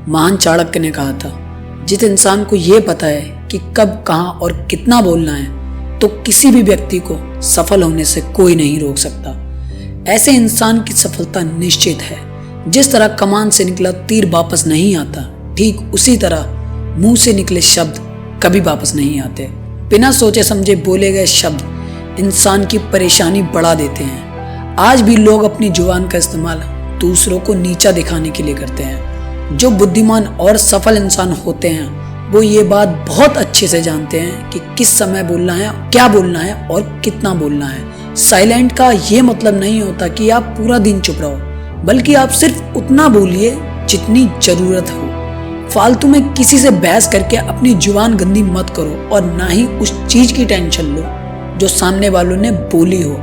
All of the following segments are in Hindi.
महान चाणक्य ने कहा था, जिस इंसान को यह पता है कि कब, कहां और कितना बोलना है, तो किसी भी व्यक्ति को सफल होने से कोई नहीं रोक सकता। ऐसे इंसान की सफलता निश्चित है। जिस तरह कमान से निकला तीर वापस नहीं आता, ठीक उसी तरह मुंह से निकले शब्द कभी वापस नहीं आते। बिना सोचे समझे बोले गए शब्द इंसान की परेशानी बढ़ा देते हैं। आज भी लोग अपनी जुबान का इस्तेमाल दूसरों को नीचा दिखाने के लिए करते हैं। जो बुद्धिमान और सफल इंसान होते हैं वो ये बात बहुत अच्छे से जानते हैं कि किस समय बोलना है, क्या बोलना है और कितना बोलना है। साइलेंट का ये मतलब नहीं होता कि आप पूरा दिन चुप रहो, बल्कि आप सिर्फ उतना बोलिए जितनी जरूरत हो। फालतू में किसी से बहस करके अपनी जुबान गंदी मत करो और ना ही उस चीज की टेंशन लो जो सामने वालों ने बोली हो।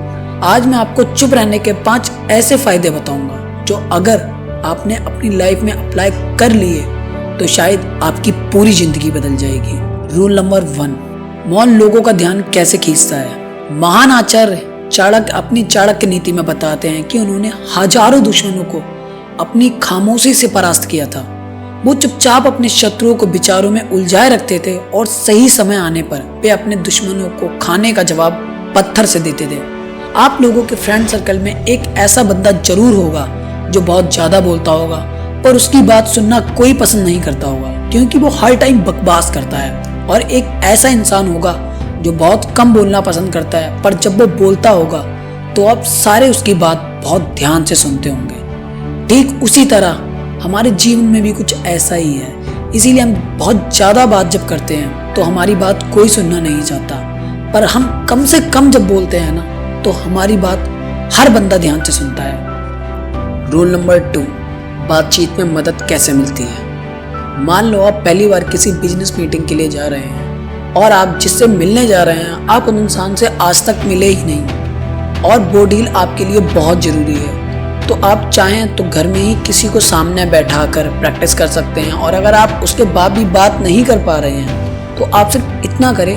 आज मैं आपको चुप रहने के 5 ऐसे फायदे बताऊंगा जो अगर आपने अपनी लाइफ में अप्लाई कर लिए तो शायद आपकी पूरी जिंदगी बदल जाएगी। रूल नंबर 1, मौन लोगों का ध्यान कैसे खींचता है। महान आचार्य चाणक्य अपनी चाणक्य नीति में बताते हैं कि उन्होंने हजारों दुश्मनों को अपनी खामोशी से परास्त किया था। वो चुपचाप अपने शत्रुओं को विचारों में उलझाए रखते थे और सही समय आने पर वे अपने दुश्मनों को खाने का जवाब पत्थर से देते थे। आप लोगों के फ्रेंड सर्कल में एक ऐसा बंदा जरूर होगा जो बहुत ज्यादा बोलता होगा, पर उसकी बात सुनना कोई पसंद नहीं करता होगा क्योंकि वो हर टाइम बकवास करता है। और एक ऐसा इंसान होगा जो बहुत कम बोलना पसंद करता है, पर जब वो बोलता होगा तो आप सारे उसकी बात बहुत ध्यान से सुनते होंगे। ठीक उसी तरह हमारे जीवन में भी कुछ ऐसा ही है। इसीलिए हम बहुत ज्यादा बात जब करते हैं तो हमारी बात कोई सुनना नहीं चाहता, पर हम कम से कम जब बोलते हैं ना तो हमारी बात हर बंदा ध्यान से सुनता है। रूल नंबर 2, बातचीत में मदद कैसे मिलती है। मान लो आप पहली बार किसी बिजनेस मीटिंग के लिए जा रहे हैं और आप जिससे मिलने जा रहे हैं आप उन इंसान से आज तक मिले ही नहीं और वो डील आपके लिए बहुत जरूरी है, तो आप चाहें तो घर में ही किसी को सामने बैठा कर प्रैक्टिस कर सकते हैं। और अगर आप उसके बाद भी बात नहीं कर पा रहे हैं तो आप सिर्फ इतना करें,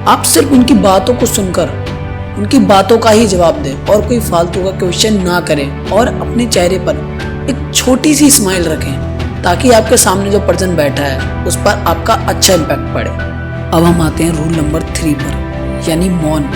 आप सिर्फ उनकी बातों को सुनकर उनकी बातों का ही जवाब दें और कोई फालतू का क्वेश्चन ना करें और अपने चेहरे पर एक छोटी सी स्माइल रखें ताकि आपके सामने जो पर्सन बैठा है उस पर आपका अच्छा इम्पैक्ट पड़े। अब हम आते हैं रूल नंबर 3 पर, यानी मौन।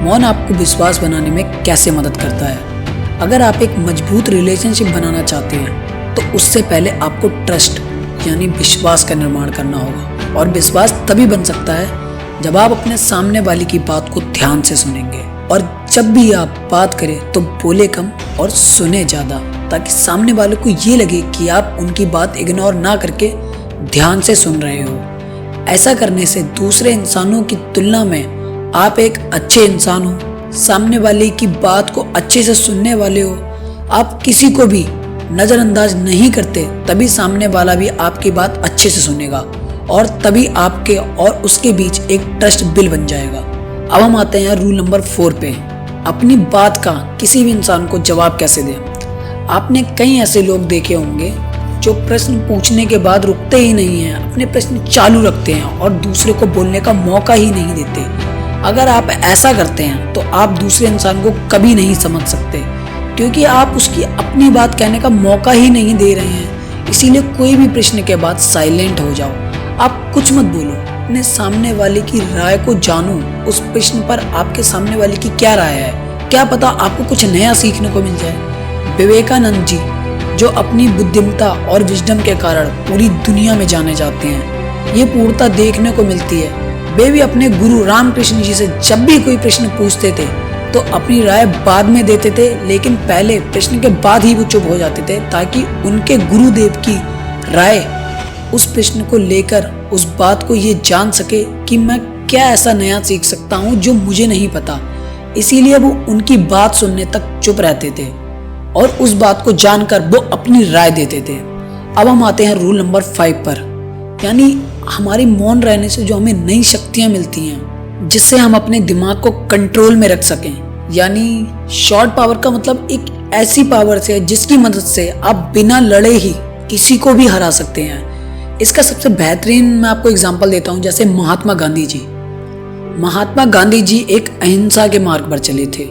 मौन आपको विश्वास बनाने में कैसे मदद करता है। अगर आप एक मजबूत रिलेशनशिप बनाना चाहते हैं तो उससे पहले आपको ट्रस्ट यानी विश्वास का निर्माण करना होगा। और विश्वास तभी बन सकता है जब आप अपने सामने वाले की बात को ध्यान से सुनेंगे। और जब भी आप बात करें तो बोले कम और सुने ज्यादा, ताकि सामने वाले को ये लगे कि आप उनकी बात इग्नोर ना करके ध्यान से सुन रहे हो। ऐसा करने से दूसरे इंसानों की तुलना में आप एक अच्छे इंसान हो, सामने वाले की बात को अच्छे से सुनने वाले हो, आप किसी को भी नजरअंदाज नहीं करते, तभी सामने वाला भी आपकी बात अच्छे से सुनेगा और तभी आपके और उसके बीच एक ट्रस्ट बिल बन जाएगा। अब हम आते हैं रूल नंबर 4 पे, अपनी बात का किसी भी इंसान को जवाब कैसे दें। आपने कई ऐसे लोग देखे होंगे जो प्रश्न पूछने के बाद रुकते ही नहीं हैं, अपने प्रश्न चालू रखते हैं और दूसरे को बोलने का मौका ही नहीं देते। अगर आप ऐसा करते हैं तो आप दूसरे इंसान को कभी नहीं समझ सकते क्योंकि आप उसकी अपनी बात कहने का मौका ही नहीं दे रहे हैं। इसीलिए कोई भी प्रश्न के बाद साइलेंट हो जाओ, आप कुछ मत बोलो, अपने सामने वाले की राय को जानो। उस प्रश्न पर आपके सामने वाले की क्या राय है, क्या पता आपको कुछ नया सीखने को मिल जाए। विवेकानंद जी जो अपनी बुद्धिमत्ता और विजडम के कारण पूरी दुनिया में जाने जाते हैं, ये पूर्णता देखने को मिलती है। वे भी अपने गुरु रामकृष्ण जी से जब भी कोई प्रश्न पूछते थे तो अपनी राय बाद में देते थे, लेकिन पहले प्रश्न के बाद ही वो चुप हो जाते थे ताकि उनके गुरुदेव की राय उस प्रश्न को लेकर उस बात को ये जान सके कि मैं क्या ऐसा नया सीख सकता हूँ जो मुझे नहीं पता। इसीलिए वो उनकी बात सुनने तक चुप रहते थे और उस बात को जानकर वो अपनी राय देते थे। अब हम आते हैं रूल नंबर 5 पर, यानी हमारी मौन रहने से जो हमें नई शक्तियां मिलती हैं जिससे हम अपने दिमाग को कंट्रोल में रख सकें। यानी शॉर्ट पावर का मतलब एक ऐसी पावर से जिसकी मदद से आप बिना लड़े ही किसी को भी हरा सकते हैं। इसका सबसे बेहतरीन मैं आपको एग्जांपल देता हूं, जैसे महात्मा गांधी जी। महात्मा गांधी जी एक अहिंसा के मार्ग पर चले थे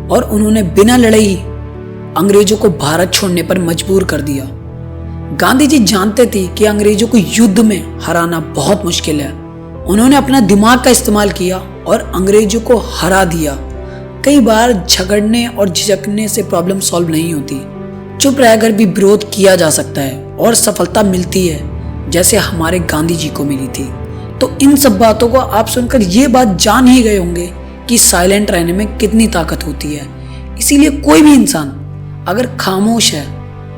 और उन्होंने बिना लड़े ही अंग्रेजों को भारत छोड़ने पर मजबूर कर दिया। गांधी जी जानते थे कि अंग्रेजों को युद्ध में हराना बहुत मुश्किल है। उन्होंने अपना दिमाग का इस्तेमाल किया और अंग्रेजों को हरा दिया। कई बार झगड़ने और झिझकने से प्रॉब्लम सॉल्व नहीं होती, चुप रहकर भी विरोध किया जा सकता है और सफलता मिलती है, जैसे हमारे गांधी जी को मिली थी। तो इन सब बातों को आप सुनकर ये बात जान ही गए होंगे कि साइलेंट रहने में कितनी ताकत होती है। इसीलिए कोई भी इंसान अगर खामोश है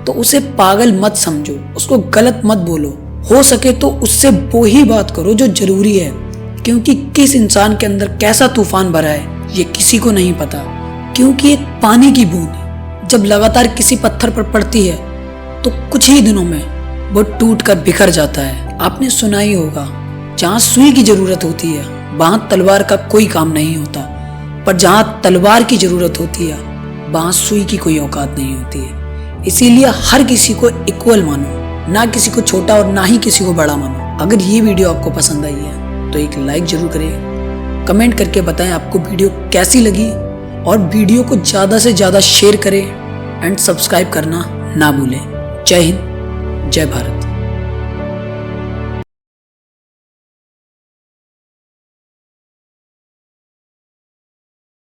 तो उसे पागल मत समझो, उसको गलत मत बोलो। हो सके तो उससे वो ही बात करो जो जरूरी है, क्योंकि किस इंसान के अंदर कैसा तूफान भरा है ये किसी को नहीं पता। क्योंकि एक पानी की बूंद जब लगातार किसी पत्थर पर पड़ती है तो कुछ ही दिनों में वो टूट कर बिखर जाता है। आपने सुना ही होगा, जहाँ सुई की जरूरत होती है वहां तलवार का कोई काम नहीं होता, पर जहाँ तलवार की जरूरत होती है वहां सुई की कोई औकात नहीं होती है। इसीलिए हर किसी को इक्वल मानो, ना किसी को छोटा और ना ही किसी को बड़ा मानो। अगर ये वीडियो आपको पसंद आई है तो एक लाइक जरूर करें, कमेंट करके बताएं आपको वीडियो कैसी लगी, और वीडियो को ज़्यादा से ज़्यादा शेयर करें एंड सब्सक्राइब करना ना भूलें। जय हिंद, जय भारत।